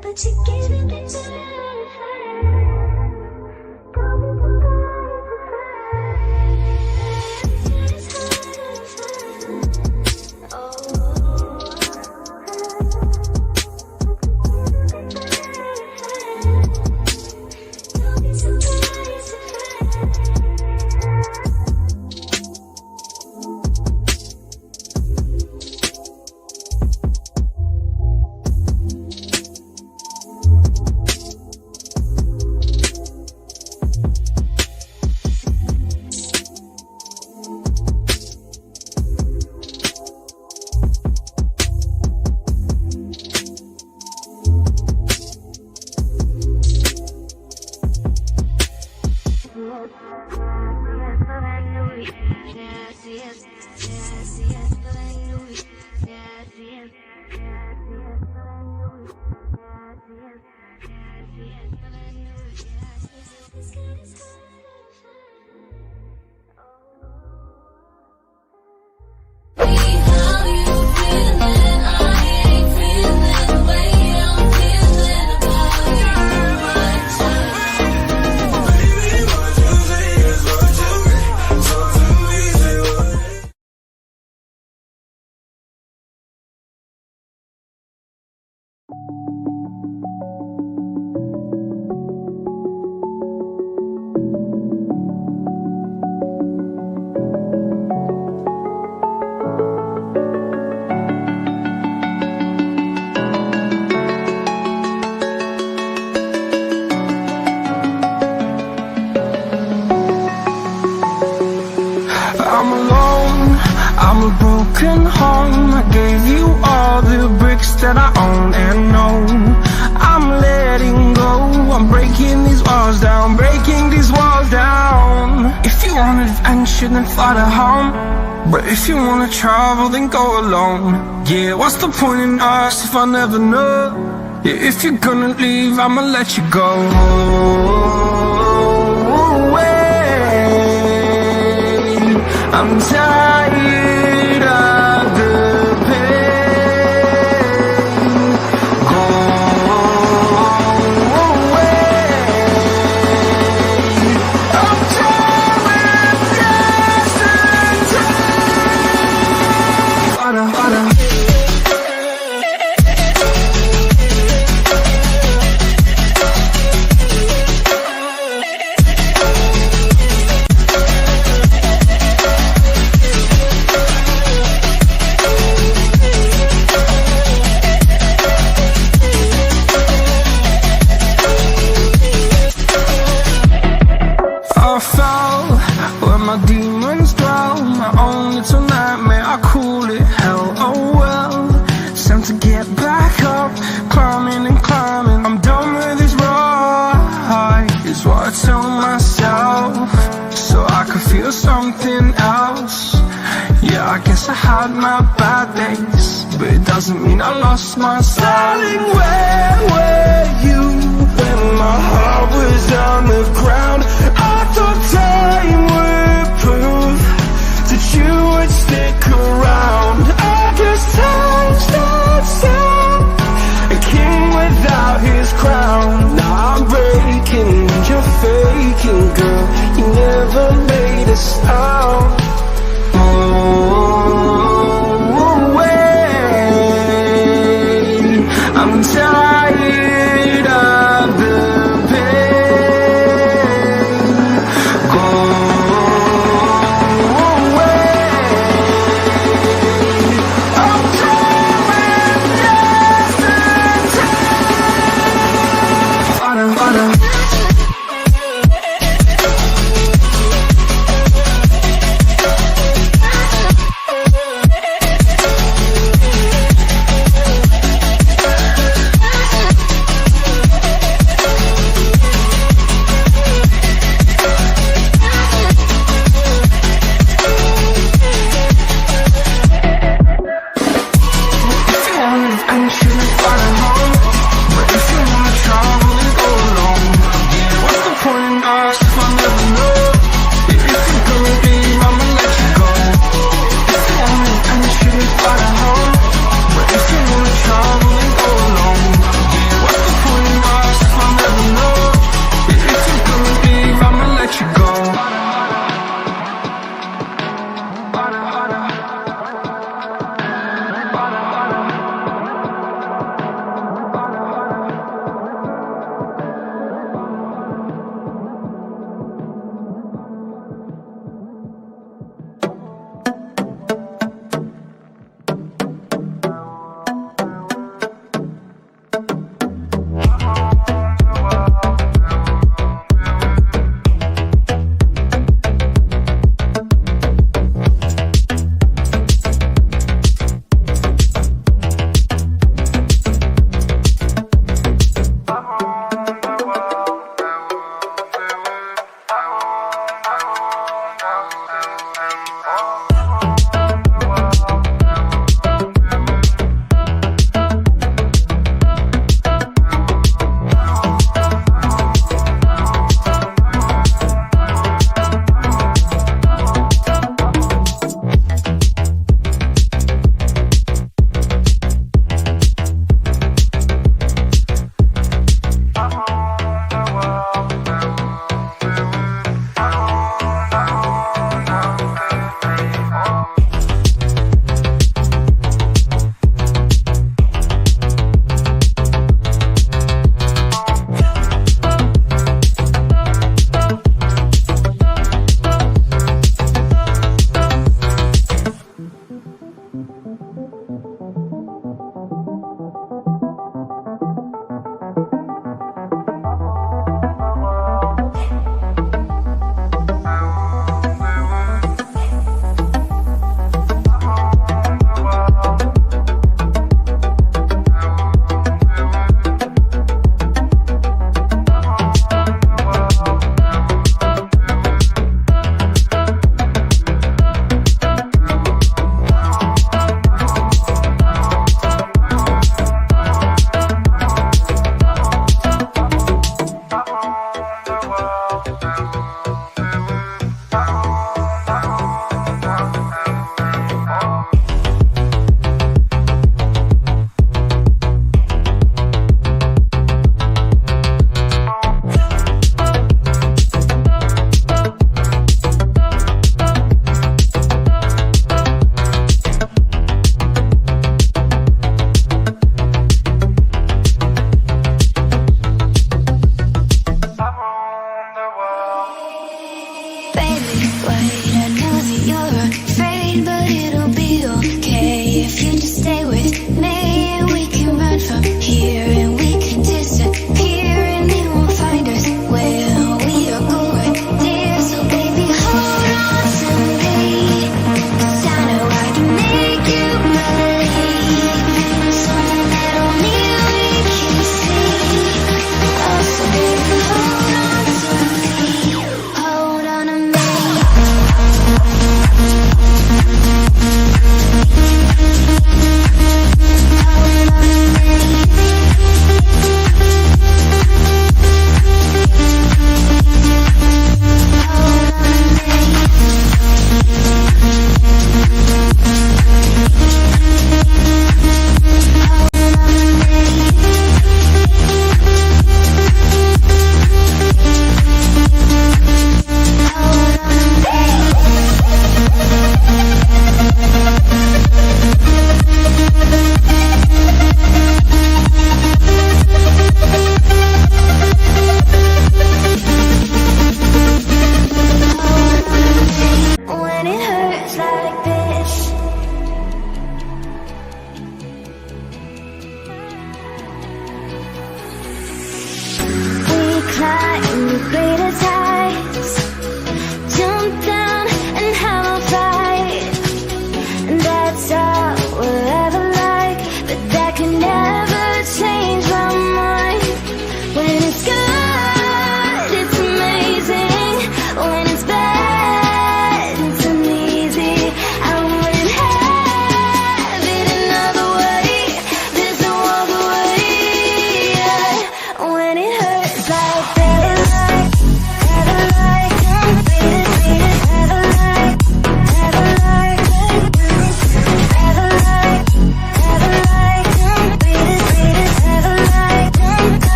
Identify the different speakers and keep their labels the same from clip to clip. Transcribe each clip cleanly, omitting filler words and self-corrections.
Speaker 1: But you give it to me.
Speaker 2: That I own and know I'm letting go. I'm breaking these walls down, breaking these walls down. If you want adventure, then fly to home. But if you wanna travel, then go alone. Yeah, what's the point in us if I never know? Yeah, if you're gonna leave, I'ma let you go. Wait, I'm tired of the doesn't mean I lost my darling, where were you when my heart was on the ground? I thought time would prove that you would stick around. I guess time stops out, a king without his crown. Now I'm breaking and you're faking, girl. You never made a sound. I'm tired of the pain.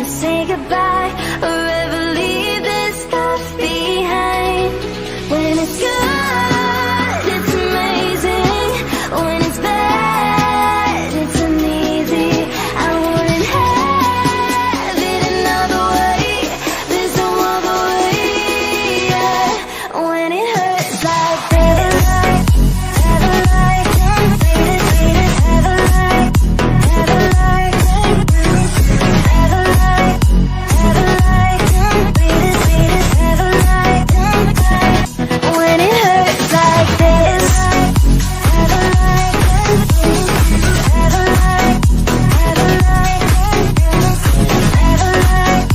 Speaker 1: say goodbye or ever leave this stuff behind. When it's good, it's amazing. When it's bad, it's uneasy. I wouldn't have it another way. There's no other way, yeah. When it hurts like this, have a light, have a light, have a light, have a light, have a light, have a light, have a light. When it hurts like this, have a light, have a light, have a light, have a light,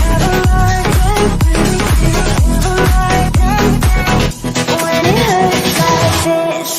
Speaker 1: have a light, when it hurts like this.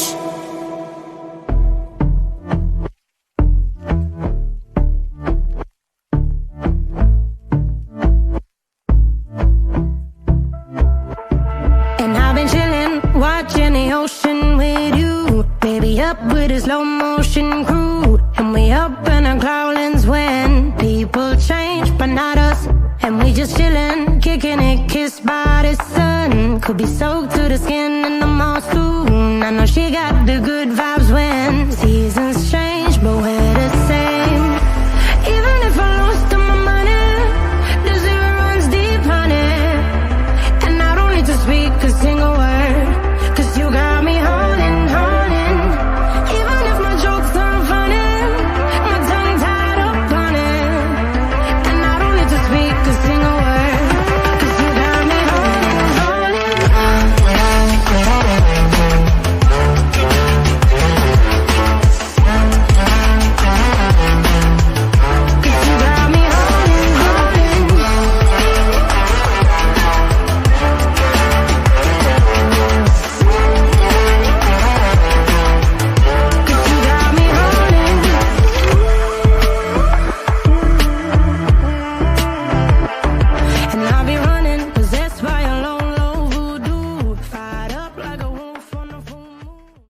Speaker 3: And I've been chillin', watching the ocean with you. Baby up with a slow motion crew. And we up in our clouds when people change, but not us. And we just chillin', kicking it, kissed by the sun. Could be soaked to the skin in the mall soon. I know she got the good vibes when seasons change, but when